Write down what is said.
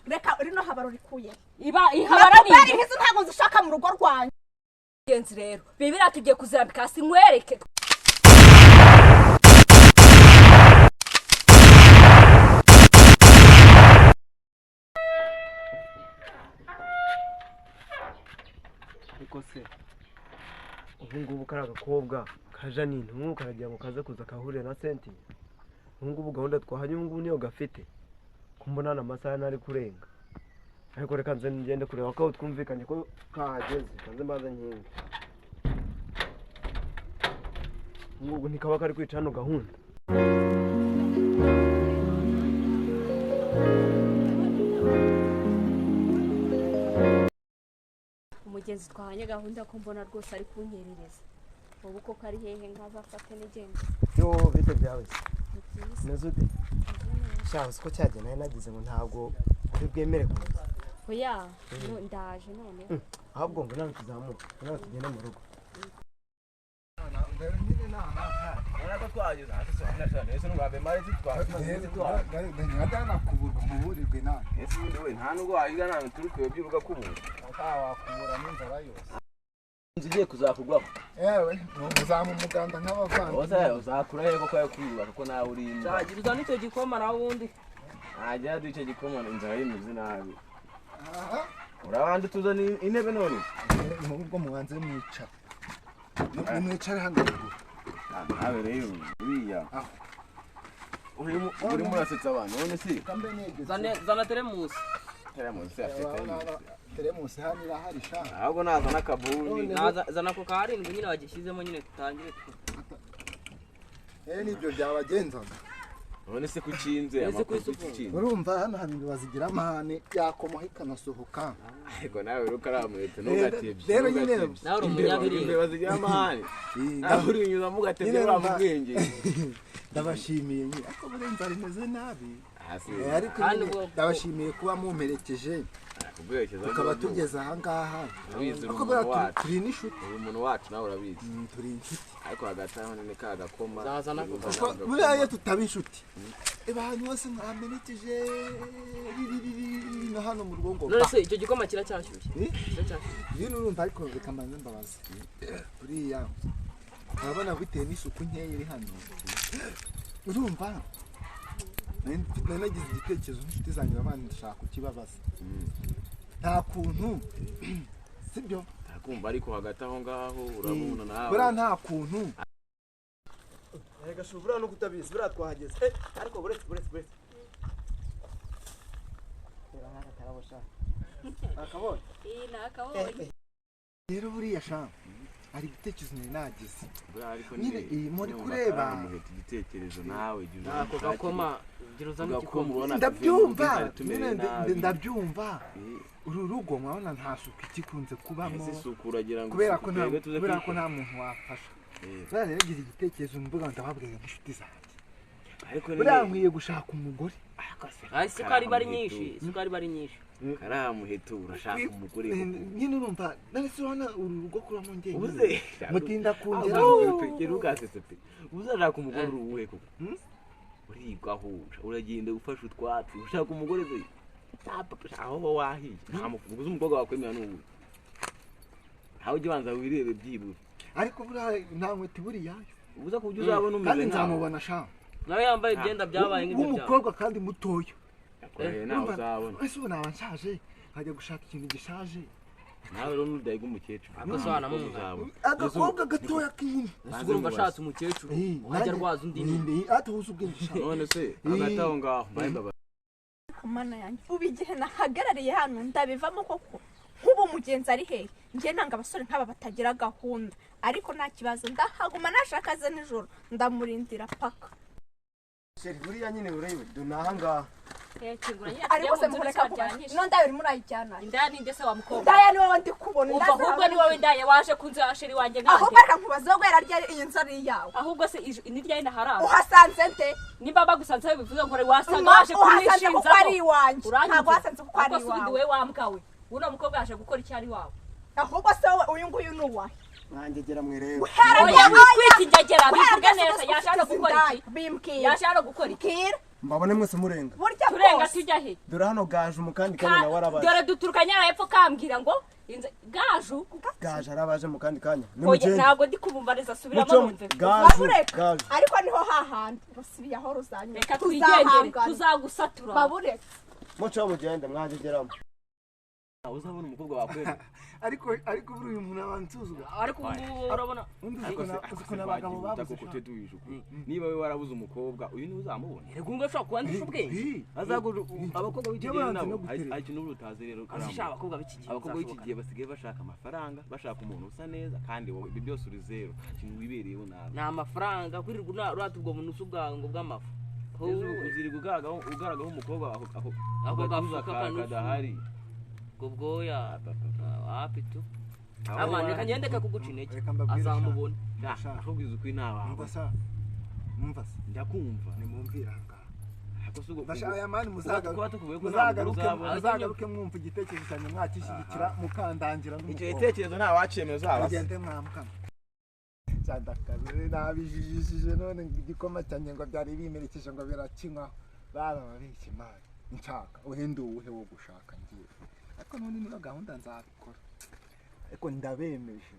reka rino habaro rikuye ihabara ni nk'izo ntago zishaka mu rugo rwanyu genzi rero bibira tugiye kuzirambika hasi nkwereke ariko se ubu ngubu kari agakobwa kaja n'intu nk'ubu karagira ngo kaze kuza kahurire na Cynthia ubu ngubu gahunda twahanye ubu ngubu niyo gafite kumbona n'amasaha ntari kurenga ariko reka nze ngende kureba ko twumvikanye ko kahageze kanze mbaze nkinga ngubu ntikaba kari kwica hano gahunda umugenzi twahanye gahunda ko mbona rwose ari kunyerereza ubu ko kari hehe nkazafate n'igenda yo bite byawe neza ute shaho siko cyagena nagize ngo ntabwo uri bwemere kuza oya ndaje none ahubwo ngo nawe tuzamuka nawe tugende mu rugo ugiye kuzakugwaho ewe uzamu muganda nk'abavandimwe uzakura he koko yakwiba kuko nawe uri inda zagirizwa n'icyo gikoma nawe ubundi najya duce gikoma inzara y'imizi nabi urabandi tuzana intebe none nubwo mubanze mwicara mwicare hano ruguru nawe rero uriya urimo urasetsa abantu none si zana teremusi teremusi hano irahari shaka ahubwo nazana akabuni zana ako karindwi nyine wagishyizemo nyine tutangire nibyo byabagenzaga none se kucinze amakuru kucinze urumva hano habiri bazigira amahane yakomaho ikanasohoka ariko nawe rero karamuhetse ntugatebye rero nyine nawe uri umunyabirinde bazigira amahane nawe uri unyuza mugatebye wa mubwenge ndabashimiye nyine ariko burenza rimeze nabi ariko ndabashimiye kuba mumperekeje tukaba tugeze aha ngaha kuko turi n'inshuti umuntu wacu nawe urabizi turi inshuti ariko hagati aho ni ka gakoma buriya iyo tutaba inshuti abantu bose mwamenekeje no hano mu rugo none se icyo gikoma kiracyashyushye ibintu urumva ariko reka mbanze mbabazi buriya urabona bitewe n'isuku nkeya iri hano urumva nagize igitekerezo n'inshuti zanjye babana ndashaka kukibabaza nta kuntu sibyo ntakumva ariko hagati aho ngaho urabona nawe buriya nta kuntu reka shubura no kutabizi buriya twahageze ariko buretse akabonye nakabonye rero buriya shaka ari igitekerezo nagize nyine muri kureba igitekerezo nawe ako gakoma ndabyumva uru rugo mwabona nta suku ikikunze kubamo kubera ko nta muntu wafasha rero yagize igitekerezo mvuga ndababwira inshuti zanjye buriya nkwiye gushaka umugore isukari bari nyinshi karamuheto urashaka umugore nyine urumva nari urabona uru rugo kuramo njyewe mutinda kungera ugasetse pe uzashaka umugore uruhe koko urigahura uragenda gufasha utwatsi ushaka umugore ze aho wahiye nta mufuko umukobwa wakwemera n'ubu aho ujye banza wirebe byibura ariko buriya nta nkweto buriya ubuza kubyo uzabona umeze kandi nzamubona shaka nawe yambaye ibyenda byabaye nk'umukobwa kandi mutoya nawe uzabona ese ubu naba nshaje nkajya gushaka ikintu gishaje nawe rero nudayiga umukecuru agasobanamo umuzabona agakobwa gatoya k'iyindi ese urumva ashatse umukecuru ajya arwaza undi ninde atuhuza ubwenge shaka none se hagati aho ngaho mbaye mbaba mana yanjye ubu igihe nahagarariye hano ndabivamo koko nk'ubu mugenzi ari hehe njye nanga abasore nk'aba batagira gahunda ariko nta kibazo ndahaguma nashaka ze nijoro ndamurindira paka buriya nyine urebe dunaha ngaha ariko se mureka no ndayo uri murayijyana indani ndese wa mukobwa ndaya ni wowe ndi kubona umva ahubwo ni wowe ndaye waje kunzi asheri wanjye ngande ahubwo reka nkubaze wowe yararya iyi nzari yawe ahubwo se inirya yina haraba uhasanze nte nimba bagusanze bivuze ngo wasanga waje kumishinza kuko ari iwanjye ntabwo wasanze kuko ari iwawe ahubwo we wambwawe uno mukobwa yaje gukora icyo ari wawe ahubwo se wowe uyu nguyu ni uwahe mwangegera mwerebe oya witwita ingegera bivuge neza yashaka gukora iki bimbwira yashaka gukora iki mbabone mwese murenga burya turenga bwose tujya he dore hano gaje mu kandi kanya nawe arabaje dore duturuka nyarahepfo kambwira ngo gaju gaje arabaje mu kandi kanya oya ntabwo ndi kubumbariza subiramo Muco, numve gaje ariko niho hahandi rusibiye aho ruzanyura reka twigendere tuzagusatura baburetse muco mugende mwajegeramo uzabona umukobwa wakwemera ariko buri uyu muntu abansuzugura ariko ubu urabona uko n'abagabo babuze niba we warabuze umukobwa uyu niwe uzamubona rego ngo ashobora kuwandisha ubwenge azaguje abakobwa b'iki gihe nabo hari ikintu utazi rero azisha abakobwa b'iki gihe abakobwa b'iki gihe basigaye bashaka amafaranga bashaka umuntu usa neza kandi wowe ibyo byose uri zero ikintu wibereyeho nabi ni amafaranga kwirirwa urata ubwo muntu usubwango bw'amafu uziri ugaragaho umukobwa ako gafuka kadahari ubwoya wapi tu amani reka ngendeke kuguca intege azamubona akubwiza ukuri ntawawe mwumva se ndakumva nimumvira ngaha bashaya mani muzagaruke mwumva igitekerezo cyane mwakishyigikira mukandangira icyo gitekerezo nta wacemera uzaba ugende mwamukana cyandakaze nabijijishije none igikoma cyanjye ngo byari bimerekeje ngo birakinywaho bababeshya imana nshaka uhende uwuhe wo gushaka ngiye ariko none niba gahunda nzabikora ariko ndabemeje